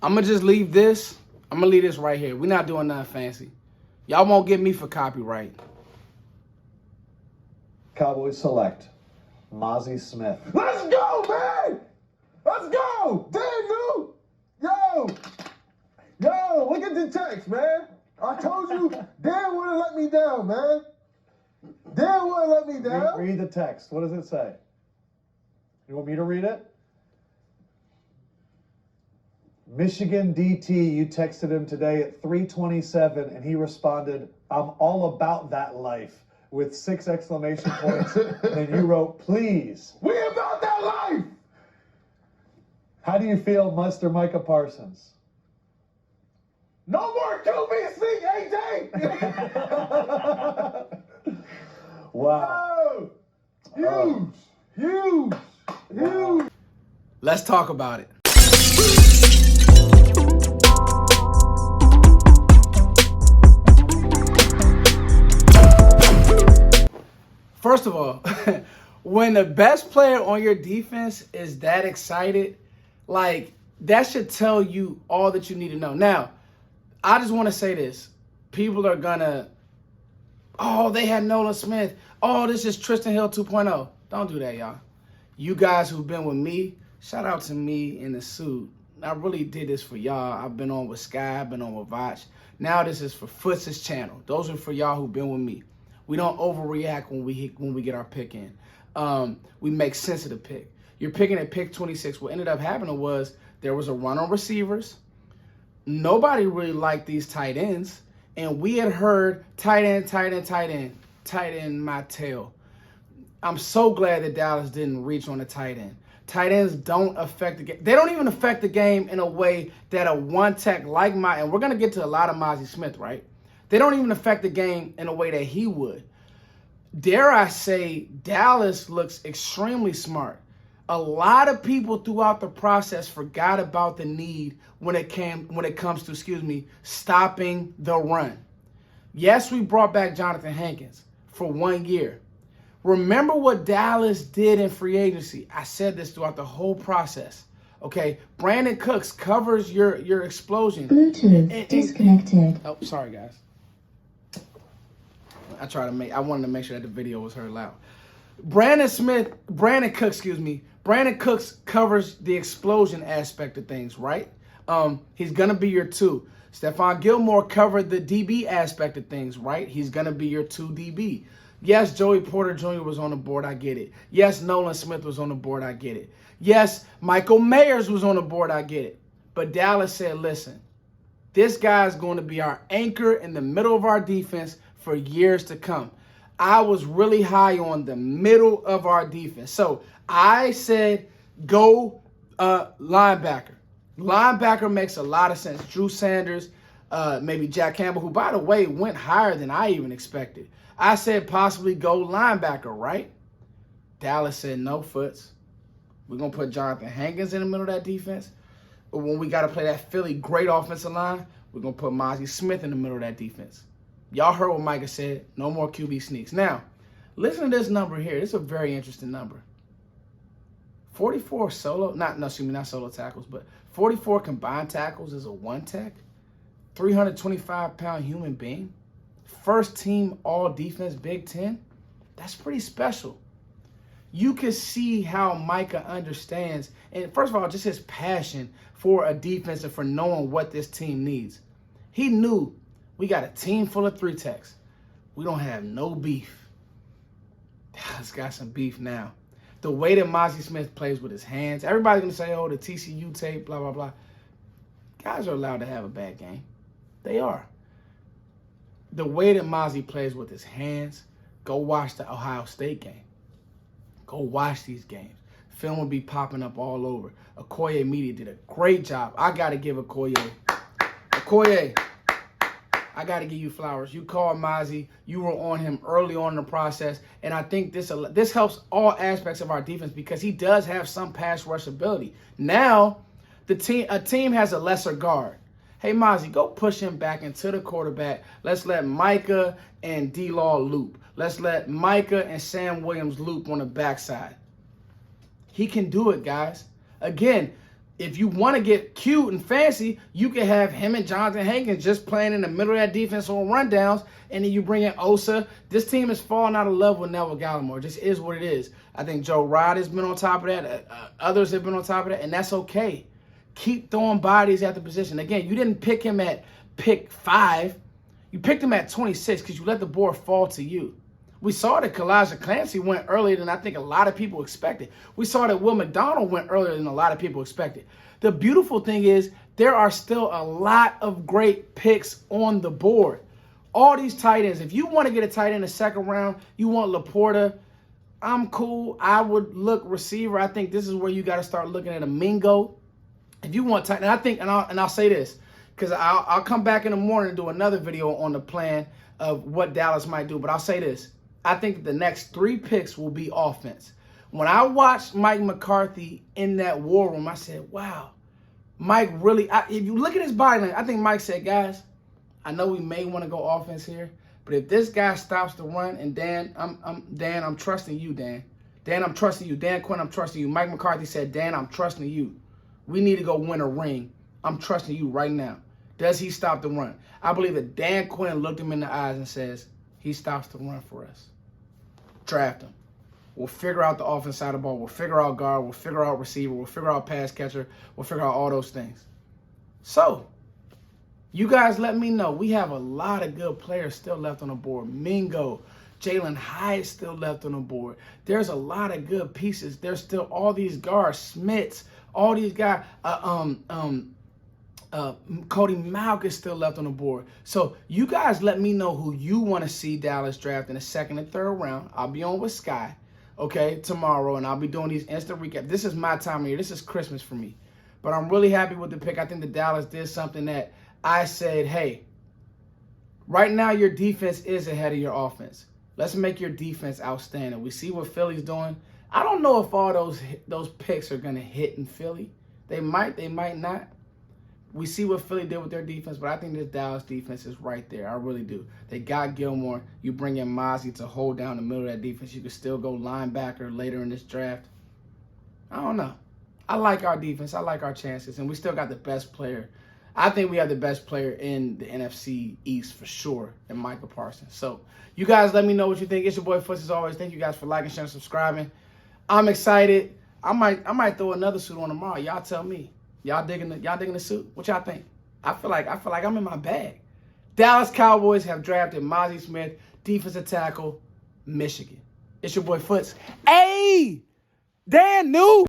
I'm going to just leave this. I'm going to leave this right here. We're not doing nothing fancy. Y'all won't get me for copyright. Cowboys select Mazi Smith. Let's go, man! Let's go! Damn, dude! Yo, look at the text, man. I told you, Dan wouldn't let me down, man. Dan wouldn't let me down. Read the text. What does it say? You want me to read it? Michigan DT, you texted him today at 3:27, and he responded, "I'm all about that life," with 6 exclamation points. And you wrote, "Please." We about that life! How do you feel, Mr. Micah Parsons? No more QBC, AJ! Wow. Huge. Let's talk about it. First of all, when the best player on your defense is that excited, like, that should tell you all that you need to know. Now, I just want to say this. People are going to, oh, they had Nolan Smith. Oh, this is Tristan Hill 2.0. Don't do that, y'all. You guys who've been with me, shout out to me in the suit. I really did this for y'all. I've been on with Sky. I've been on with Vach. Now this is for Foots' channel. Those are for y'all who've been with me. We don't overreact when we get our pick in. We make sense of the pick. You're picking at pick 26. What ended up happening was there was a run on receivers. Nobody really liked these tight ends. And we had heard tight end, my tail. I'm so glad that Dallas didn't reach on the tight end. Tight ends don't affect the game. They don't even affect the game in a way that a one tech like and we're going to get to a lot of Mazi Smith, right? They don't even affect the game in a way that he would. Dare I say, Dallas looks extremely smart. A lot of people throughout the process forgot about the need when it comes to, stopping the run. Yes, we brought back Jonathan Hankins for 1 year. Remember what Dallas did in free agency. I said this throughout the whole process. Okay, Brandon Cooks covers your explosion. Bluetooth disconnected. Oh, sorry guys. I wanted to make sure that the video was heard loud. Brandon Cooks covers the explosion aspect of things, right? He's gonna be your 2. Stephon Gilmore covered the DB aspect of things, right? He's gonna be your 2 DB. Yes, Joey Porter Jr. was on the board, I get it. Yes, Nolan Smith was on the board, I get it. Yes, Michael Mayers was on the board, I get it. But Dallas said, listen, this guy's going to be our anchor in the middle of our defense for years to come. I was really high on the middle of our defense. So I said, go linebacker. Linebacker makes a lot of sense. Drew Sanders, maybe Jack Campbell, who, by the way, went higher than I even expected. I said possibly go linebacker, right? Dallas said, no, Foots. We're going to put Jonathan Hankins in the middle of that defense. But when we got to play that Philly great offensive line, we're going to put Mazi Smith in the middle of that defense. Y'all heard what Micah said. No more QB sneaks. Now, listen to this number here. This is a very interesting number. 44 solo, not solo tackles, but 44 combined tackles as a one tech. 325-pound human being. First team all defense Big Ten. That's pretty special. You can see how Micah understands. And first of all, just his passion for a defense and for knowing what this team needs. He knew we got a team full of 3 techs. We don't have no beef. Dallas got some beef now. The way that Mazi Smith plays with his hands, everybody's going to say, oh, the TCU tape, blah, blah, blah. Guys are allowed to have a bad game. They are. The way that Mazi plays with his hands, go watch the Ohio State game. Go watch these games. Film will be popping up all over. Okoye Media did a great job. I got to give Okoye, I got to give you flowers. You called Mazi. You were on him early on in the process. And I think this helps all aspects of our defense because he does have some pass rush ability. Now, a team has a lesser guard. Hey, Mazi, go push him back into the quarterback. Let's let Micah and D-Law loop. Let's let Micah and Sam Williams loop on the backside. He can do it, guys. Again, if you want to get cute and fancy, you can have him and Jonathan Hankins just playing in the middle of that defense on rundowns, and then you bring in Osa. This team is falling out of love with Neville Gallimore. It just is what it is. I think Joe Rod has been on top of that. Others have been on top of that, and that's okay. Keep throwing bodies at the position. Again, you didn't pick him at pick 5. You picked him at 26 because you let the board fall to you. We saw that Kalijah Clancy went earlier than I think a lot of people expected. We saw that Will McDonald went earlier than a lot of people expected. The beautiful thing is there are still a lot of great picks on the board. All these tight ends. If you want to get a tight end in the second round, you want Laporta, I'm cool. I would look receiver. I think this is where you got to start looking at a Mingo. If you want tight end, I think, and I'll say this, because I'll come back in the morning and do another video on the plan of what Dallas might do. But I'll say this. I think that the next 3 picks will be offense. When I watched Mike McCarthy in that war room, I said, wow, Mike really, if you look at his body language, I think Mike said, guys, I know we may want to go offense here, but if this guy stops the run, and Dan, I'm trusting you, Dan. Dan, I'm trusting you. Dan Quinn, I'm trusting you. Mike McCarthy said, Dan, I'm trusting you. We need to go win a ring. I'm trusting you right now. Does he stop the run? I believe that Dan Quinn looked him in the eyes and says, he stops the run for us. Draft him. We'll figure out the offense side of the ball. We'll figure out guard. We'll figure out receiver. We'll figure out pass catcher. We'll figure out all those things. So, you guys let me know. We have a lot of good players still left on the board. Mingo, Jalen Hyde still left on the board. There's a lot of good pieces. There's still all these guards, Smits, all these guys. Cody Malk is still left on the board. So you guys let me know who you want to see Dallas draft in the 2nd and 3rd round. I'll be on with Sky, okay, tomorrow, and I'll be doing these instant recaps. This is my time of year. This is Christmas for me. But I'm really happy with the pick. I think that Dallas did something that I said, hey, right now your defense is ahead of your offense. Let's make your defense outstanding. We see what Philly's doing. I don't know if all those picks are going to hit in Philly. They might not. We see what Philly did with their defense, but I think this Dallas defense is right there. I really do. They got Gilmore. You bring in Mazi to hold down the middle of that defense. You could still go linebacker later in this draft. I don't know. I like our defense. I like our chances, and we still got the best player. I think we have the best player in the NFC East for sure, in Micah Parsons. So you guys let me know what you think. It's your boy Foots as always. Thank you guys for liking, sharing, subscribing. I'm excited. I might throw another suit on tomorrow. Y'all tell me. Y'all digging the suit? What y'all think? I feel like I'm in my bag. Dallas Cowboys have drafted Mazi Smith, defensive tackle, Michigan. It's your boy Foots. Hey, Dan New.